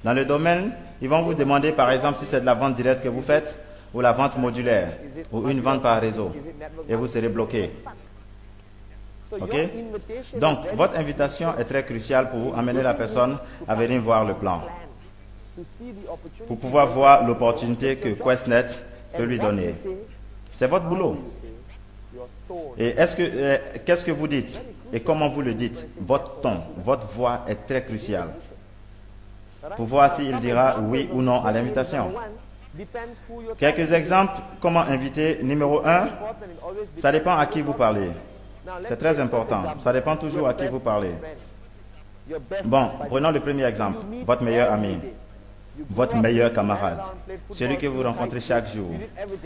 Dans le domaine, ils vont vous demander par exemple si c'est de la vente directe que vous faites ou la vente modulaire ou une vente par réseau et vous serez bloqué. Ok? Donc, votre invitation est très cruciale pour amener la personne à venir voir le plan, pour pouvoir voir l'opportunité que QuestNet peut lui donner. C'est votre boulot. Et qu'est-ce que vous dites et comment vous le dites? Votre ton, votre voix est très cruciale pour voir s'il dira oui ou non à l'invitation. Quelques exemples, comment inviter. Numéro 1, ça dépend à qui vous parlez. C'est très important. Ça dépend toujours à qui vous parlez. Bon, prenons le premier exemple. Votre meilleur ami, votre meilleur camarade, celui que vous rencontrez chaque jour,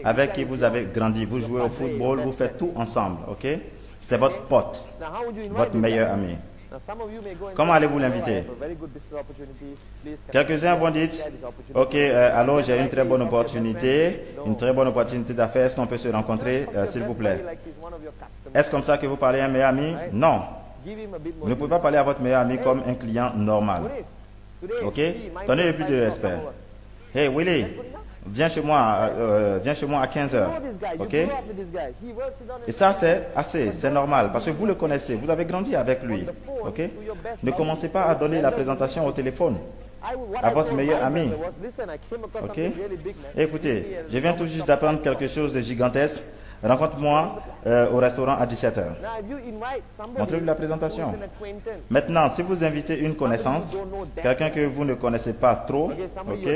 avec qui vous avez grandi, vous jouez au football, vous faites tout ensemble, ok? C'est votre pote, votre meilleur ami. Comment allez-vous l'inviter? Quelques-uns vont dire, ok, alors j'ai une très bonne opportunité d'affaires, est-ce qu'on peut se rencontrer, s'il vous plaît? Est-ce comme ça que vous parlez à un meilleur ami? Non. Vous ne pouvez pas parler à votre meilleur ami comme un client normal. Ok? Donnez le plus de respect. Hey Willy, viens chez moi à 15 heures. Ok? Et ça c'est assez, c'est normal parce que vous le connaissez, vous avez grandi avec lui. Ok? Ne commencez pas à donner la présentation au téléphone à votre meilleur ami. Ok? Écoutez, je viens tout juste d'apprendre quelque chose de gigantesque. Rencontre-moi au restaurant à 17 heures. Montrez-lui la présentation. Maintenant, si vous invitez une connaissance, quelqu'un que vous ne connaissez pas trop, ok,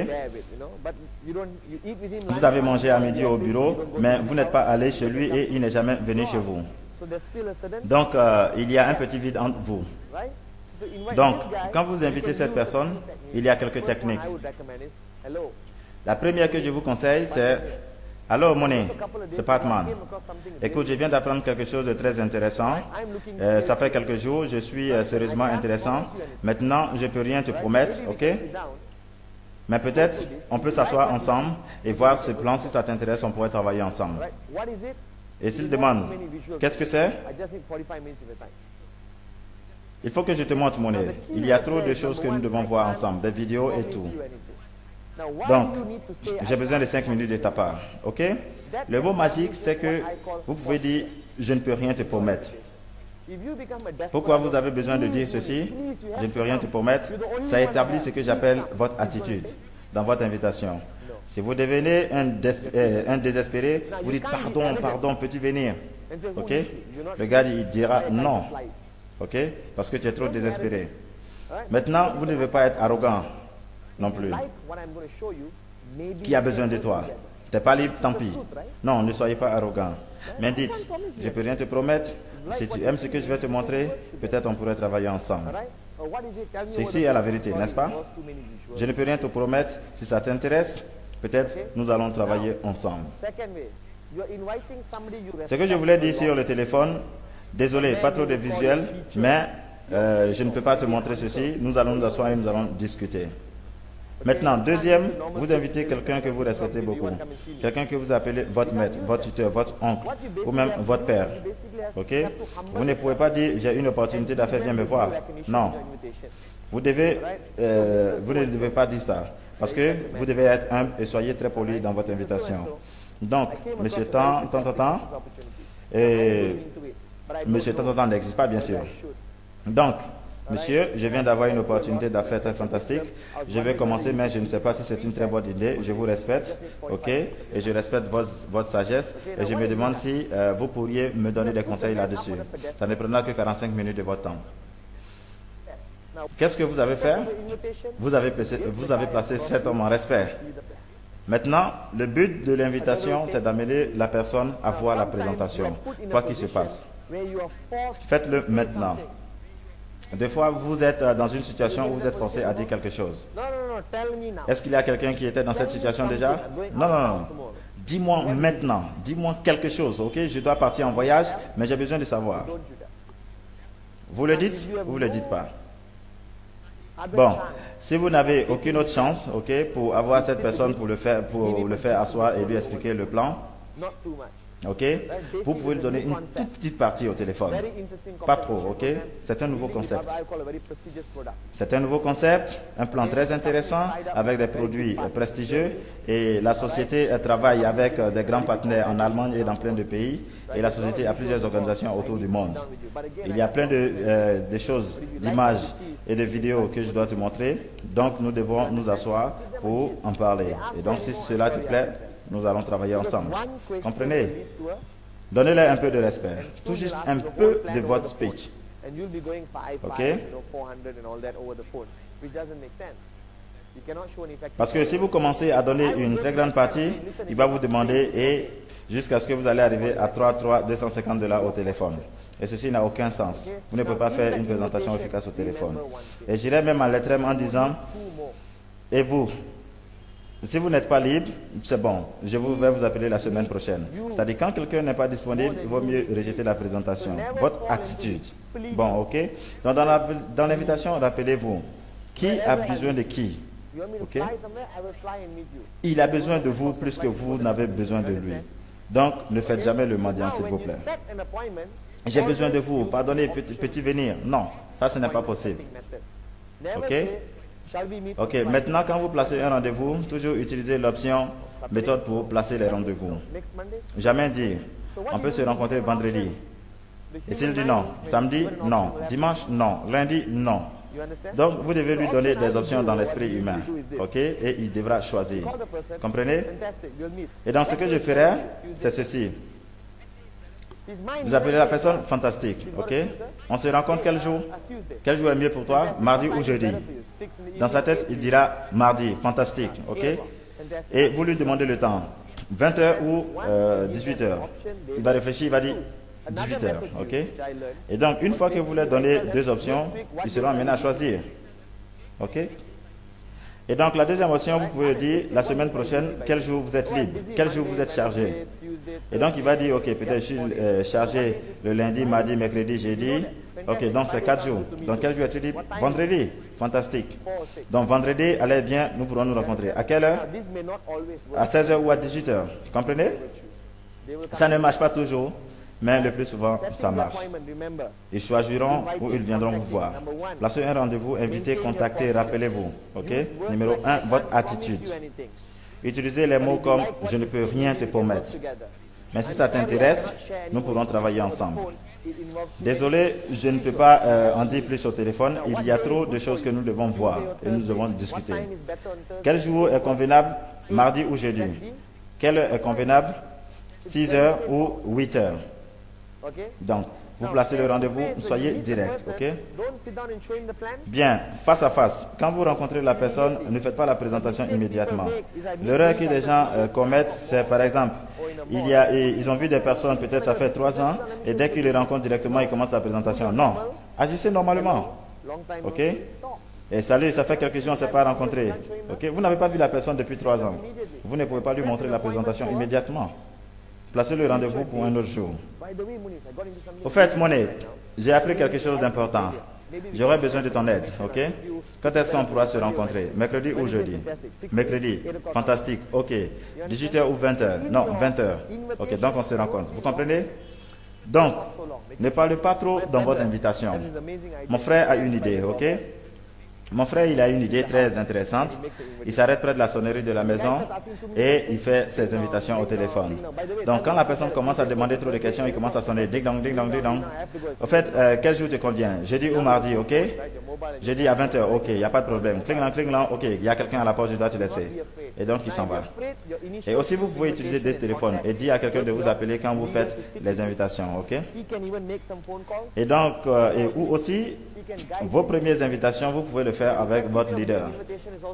vous avez mangé à midi au bureau, mais vous n'êtes pas allé chez lui et il n'est jamais venu chez vous. Donc, il y a un petit vide entre vous. Donc, quand vous invitez cette personne, il y a quelques techniques. La première que je vous conseille, c'est: allô, Monet, c'est Patman. Écoute, je viens d'apprendre quelque chose de très intéressant. Ça fait quelques jours, je suis sérieusement intéressant. Maintenant, je ne peux rien te promettre, ok? Mais peut-être, on peut s'asseoir ensemble et voir ce plan. Si ça t'intéresse, on pourrait travailler ensemble. Et s'il demande, qu'est-ce que c'est? Il faut que je te montre, Monet. Il y a trop de choses que nous devons voir ensemble, des vidéos et tout. Donc, j'ai besoin de 5 minutes de ta part, ok? Le mot magique, c'est que vous pouvez dire, je ne peux rien te promettre. Pourquoi vous avez besoin de dire ceci? Je ne peux rien te promettre. Ça établit ce que j'appelle votre attitude dans votre invitation. Si vous devenez un désespéré, vous dites, pardon, peux-tu venir? Ok? Le gars, il dira non, ok? Parce que tu es trop désespéré. Maintenant, vous ne devez pas être arrogant non plus. Qui a besoin de toi? Tu n'es pas libre, tant pis. Non, ne soyez pas arrogant. Mais dites, je ne peux rien te promettre. Si tu aimes ce que je vais te montrer, peut-être on pourrait travailler ensemble. Ceci est la vérité, n'est-ce pas? Je ne peux rien te promettre. Si ça t'intéresse, peut-être nous allons travailler ensemble. Ce que je voulais dire sur le téléphone, désolé, pas trop de visuel, mais je ne peux pas te montrer ceci. Nous allons nous asseoir et nous allons discuter. Maintenant, deuxième, vous invitez quelqu'un que vous respectez beaucoup. Quelqu'un que vous appelez votre maître, votre tuteur, votre oncle ou même votre père. Ok? Vous ne pouvez pas dire, j'ai une opportunité d'affaires, viens me voir. Non. Vous ne devez pas dire ça. Parce que vous devez être humble et soyez très poli dans votre invitation. Donc, monsieur tant, et monsieur tant n'existe pas, bien sûr. Donc, Monsieur, je viens d'avoir une opportunité d'affaires très fantastique. Je vais commencer, mais je ne sais pas si c'est une très bonne idée. Je vous respecte, ok? Et je respecte votre sagesse. Et je me demande si vous pourriez me donner des conseils là-dessus. Ça ne prendra que 45 minutes de votre temps. Qu'est-ce que vous avez fait? Vous avez placé cet homme en respect. Maintenant, le but de l'invitation, c'est d'amener la personne à voir la présentation, quoi qu'il se passe. Faites-le maintenant. Des fois, vous êtes dans une situation où vous êtes forcé à dire quelque chose. Est-ce qu'il y a quelqu'un qui était dans cette situation déjà? Non, non, non. Dis-moi maintenant. Dis-moi quelque chose, ok? Je dois partir en voyage, mais j'ai besoin de savoir. Vous le dites ou vous ne le dites pas? Bon, si vous n'avez aucune autre chance, ok, pour avoir cette personne pour le faire asseoir et lui expliquer le plan, ok, vous pouvez lui donner une toute petite partie au téléphone. Pas trop, ok? C'est un nouveau concept. C'est un nouveau concept, un plan très intéressant avec des produits prestigieux et la société travaille avec des grands partenaires en Allemagne et dans plein de pays et la société a plusieurs organisations autour du monde. Il y a plein de choses, d'images et de vidéos que je dois te montrer. Donc nous devons nous asseoir pour en parler. Et donc si cela te plaît, nous allons travailler ensemble. Comprenez? Donnez-leur un peu de respect. Tout juste un peu de votre speech. Ok? Parce que si vous commencez à donner une très grande partie, il va vous demander et jusqu'à ce que vous allez arriver à 250 $ au téléphone. Et ceci n'a aucun sens. Vous ne pouvez pas faire une présentation efficace au téléphone. Et j'irai même en lettre en disant, et vous, si vous n'êtes pas libre, c'est bon, je vais vous appeler la semaine prochaine. C'est-à-dire quand quelqu'un n'est pas disponible, il vaut mieux rejeter la présentation. Votre attitude. Bon, ok? Donc dans l'invitation, rappelez-vous, qui a besoin de qui? Ok? Il a besoin de vous plus que vous n'avez besoin de lui. Donc ne faites jamais le mendiant, s'il vous plaît. J'ai besoin de vous, pardonnez, petit venir. Non, ça ce n'est pas possible. Ok? Ok, maintenant quand vous placez un rendez-vous, toujours utilisez l'option méthode pour placer les rendez-vous. Jamais dire, on peut se rencontrer vendredi. Et s'il dit non, samedi, non, dimanche, non, lundi, non. Donc vous devez lui donner des options dans l'esprit humain. Ok? Et il devra choisir. Comprenez? Et donc ce que je ferai, c'est ceci. Vous appelez la personne fantastique, ok? On se rencontre quel jour? Quel jour est mieux pour toi? Mardi ou jeudi? Dans sa tête, il dira mardi, fantastique, ok? Et vous lui demandez le temps, 20h ou 18h. Il va réfléchir, il va dire 18h, ok? Et donc, une fois que vous leur donnez deux options, ils seront amenés à choisir, ok? Et donc, la deuxième option, vous pouvez dire la semaine prochaine, quel jour vous êtes libre, quel jour vous êtes chargé. Et donc, il va dire, ok, peut-être je suis chargé le lundi, mardi, mercredi, jeudi. Ok, donc c'est 4 jours. Donc, quel jour es-tu libre? Vendredi. Fantastique. Donc, vendredi, allez bien, nous pourrons nous rencontrer. À quelle heure? À 16h ou à 18h. Comprenez? Ça ne marche pas toujours, mais le plus souvent, ça marche. Ils choisiront où ils viendront vous voir. Placez un rendez-vous, invitez, contactez, rappelez-vous. Ok? Numéro 1, votre attitude. Utilisez les mots comme « je ne peux rien te promettre ». Mais si ça t'intéresse, nous pourrons travailler ensemble. Désolé, je ne peux pas en dire plus au téléphone. Il y a trop de choses que nous devons voir et nous devons discuter. Quel jour est convenable? Mardi ou jeudi? Quelle heure est convenable? 6h ou 8h? Donc, vous placez le rendez-vous, soyez direct, ok? Bien, face à face. Quand vous rencontrez la personne, ne faites pas la présentation immédiatement. L'erreur que les gens commettent, c'est par exemple, ils ont vu des personnes, peut-être ça fait 3 ans, et dès qu'ils les rencontrent directement, ils commencent la présentation. Non, agissez normalement, ok? Et salut, ça fait quelques jours, on ne s'est pas rencontrés. Ok? Vous n'avez pas vu la personne depuis 3 ans. Vous ne pouvez pas lui montrer la présentation immédiatement. Placez le rendez-vous pour un autre jour. Au fait, Monet, j'ai appris quelque chose d'important. J'aurais besoin de ton aide, ok? Quand est-ce qu'on pourra se rencontrer? Mercredi ou jeudi? Mercredi, fantastique, ok. 18h ou 20h? Non, 20h. Ok, donc on se rencontre. Vous comprenez? Donc, ne parlez pas trop dans votre invitation. Mon frère a une idée, ok? Mon frère, il a une idée très intéressante. Il s'arrête près de la sonnerie de la maison et il fait ses invitations au téléphone. Donc, quand la personne commence à demander trop de questions, il commence à sonner ding dong, ding dong, ding dong. Au fait, quel jour te convient? Jeudi ou mardi, ok? Jeudi à 20 h, ok, il n'y a pas de problème. Cling-lang, ok, il y a quelqu'un à la porte, je dois te laisser. Et donc, il s'en va. Et aussi, vous pouvez utiliser des téléphones et dire à quelqu'un de vous appeler quand vous faites les invitations, ok? Et donc, ou aussi, vos premières invitations, vous pouvez le faire avec votre leader.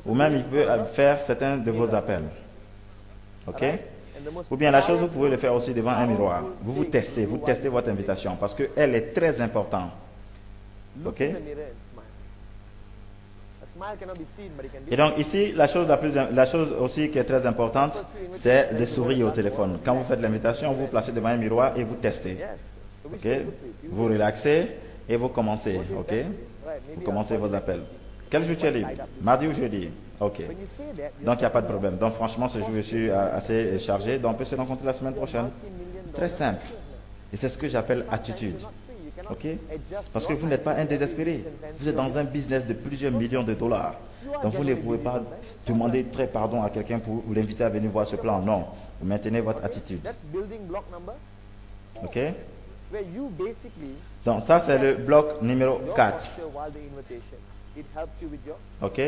Ou même, il peut faire certains de vos appels. Ok? Ou bien, la chose, vous pouvez le faire aussi devant un miroir. Vous testez votre invitation parce qu'elle est très importante. Ok? Et donc ici, la chose aussi qui est très importante, c'est de sourire au téléphone. Quand vous faites l'invitation, vous vous placez devant un miroir et vous testez. Ok? Vous relaxez et vous commencez. Ok? Vous commencez vos appels. Quel jour tu es libre? Mardi ou jeudi? Ok. Donc il n'y a pas de problème. Donc franchement, ce jour, je suis assez chargé. Donc on peut se rencontrer la semaine prochaine. Très simple. Et c'est ce que j'appelle attitude. Ok? Parce que vous n'êtes pas un désespéré. Vous êtes dans un business de plusieurs millions de dollars. Donc vous ne pouvez pas demander très pardon à quelqu'un pour l'inviter à venir voir ce plan. Non. Vous maintenez votre attitude. Ok? Donc ça c'est le bloc numéro 4. Ok?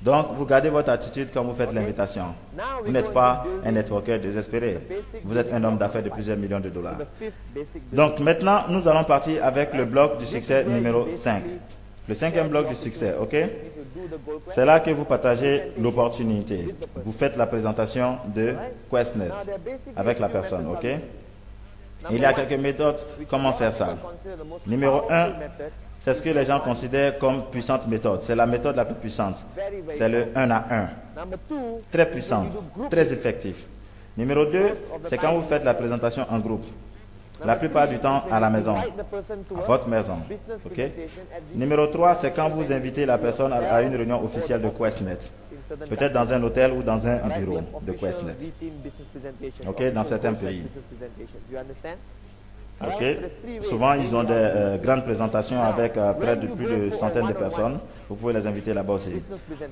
Donc vous gardez votre attitude quand vous faites l'invitation. Vous n'êtes pas un networker désespéré. Vous êtes un homme d'affaires de plusieurs millions de dollars. Donc maintenant nous allons partir avec le bloc du succès numéro 5. Le cinquième bloc du succès. Ok? C'est là que vous partagez l'opportunité. Vous faites la présentation de QuestNet avec la personne. Ok? Il y a quelques méthodes. Comment faire ça? Numéro 1, c'est ce que les gens considèrent comme puissante méthode. C'est la méthode la plus puissante. C'est le 1 à 1. Très puissante, très effectif. Numéro 2, c'est quand vous faites la présentation en groupe. La plupart du temps à la maison, à votre maison. Ok? Numéro 3, c'est quand vous invitez la personne à une réunion officielle de QuestNet. Peut-être dans un hôtel ou dans un bureau de QuestNet. Ok, dans certains pays. Ok, souvent ils ont des grandes présentations avec près de plus de centaines de personnes. Vous pouvez les inviter là-bas aussi.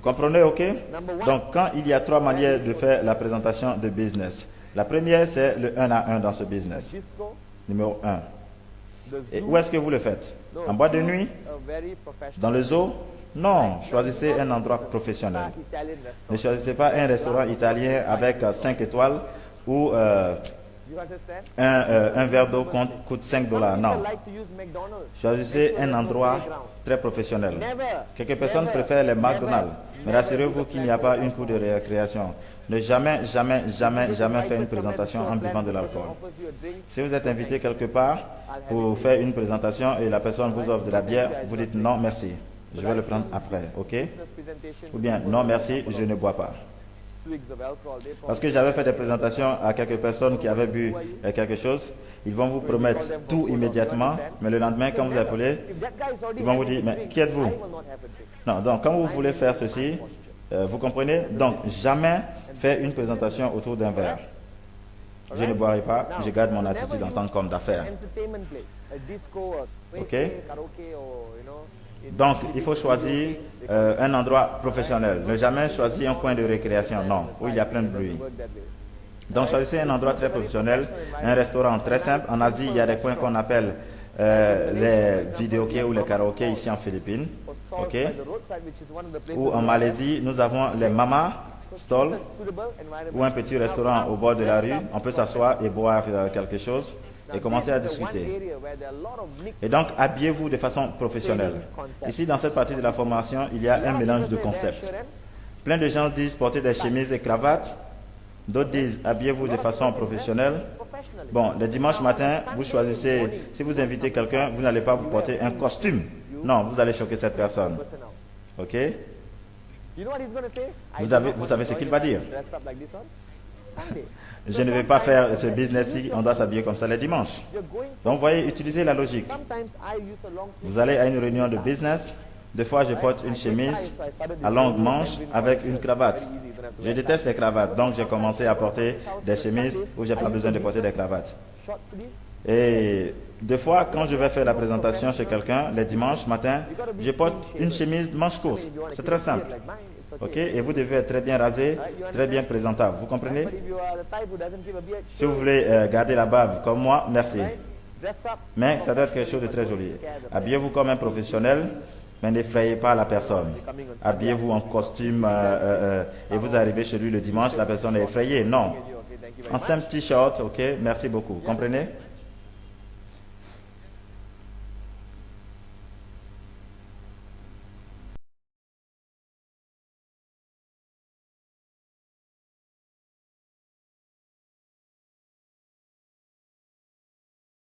Comprenez, ok? Donc quand il y a 3 manières de faire la présentation de business. La première, c'est le 1 à 1 dans ce business. Numéro 1. Et où est-ce que vous le faites? En boîte de nuit? Dans le zoo? Non, choisissez un endroit professionnel. Ne choisissez pas un restaurant italien avec 5 étoiles où un verre d'eau coûte 5 $. Non. Choisissez un endroit très professionnel. Quelques personnes préfèrent les McDonald's, mais rassurez-vous qu'il n'y a pas une cour de récréation. Ne jamais faire une présentation en buvant de l'alcool. Si vous êtes invité quelque part pour faire une présentation et la personne vous offre de la bière, vous dites non merci, je vais le prendre après, ok? Ou bien non merci, je ne bois pas. Parce que j'avais fait des présentations à quelques personnes qui avaient bu quelque chose. Ils vont vous promettre tout immédiatement, mais le lendemain, quand vous appelez, ils vont vous dire, mais qui êtes-vous? Non, donc quand vous voulez faire ceci, vous comprenez? Donc jamais faire une présentation autour d'un verre. Je ne boirai pas, je garde mon attitude en tant qu'homme d'affaires. Ok? Donc, il faut choisir un endroit professionnel. Ne jamais choisir un coin de récréation, non, où il y a plein de bruit. Donc, choisissez un endroit très professionnel, un restaurant très simple. En Asie, il y a des coins qu'on appelle les vidéokés ou les karaokés ici en Philippines. Ok? Ou en Malaisie, nous avons les mama stall ou un petit restaurant au bord de la rue. On peut s'asseoir et boire quelque chose et commencer à discuter. Et donc, habillez-vous de façon professionnelle. Ici, dans cette partie de la formation, il y a un mélange de concepts. Plein de gens disent porter des chemises et cravates. D'autres disent habillez-vous de façon professionnelle. Bon, le dimanche matin, vous choisissez, si vous invitez quelqu'un, vous n'allez pas vous porter un costume. Non, vous allez choquer cette personne. Ok? Vous savez ce qu'il va dire? Je ne vais pas faire ce business-ci, on doit s'habiller comme ça les dimanches. Donc, vous voyez, utilisez la logique. Vous allez à une réunion de business. Des fois, je porte une chemise à longue manche avec une cravate. Je déteste les cravates, donc j'ai commencé à porter des chemises où je n'ai pas besoin de porter des cravates. Et des fois, quand je vais faire la présentation chez quelqu'un, les dimanches matin, je porte une chemise manche courte. C'est très simple. Ok, et vous devez être très bien rasé, très bien présentable. Vous comprenez? Si vous voulez garder la barbe comme moi, merci. Mais ça doit être quelque chose de très joli. Habillez-vous comme un professionnel, mais n'effrayez pas la personne. Habillez-vous en costume et vous arrivez chez lui le dimanche, la personne est effrayée. Non. En simple t-shirt, ok, merci beaucoup. Comprenez?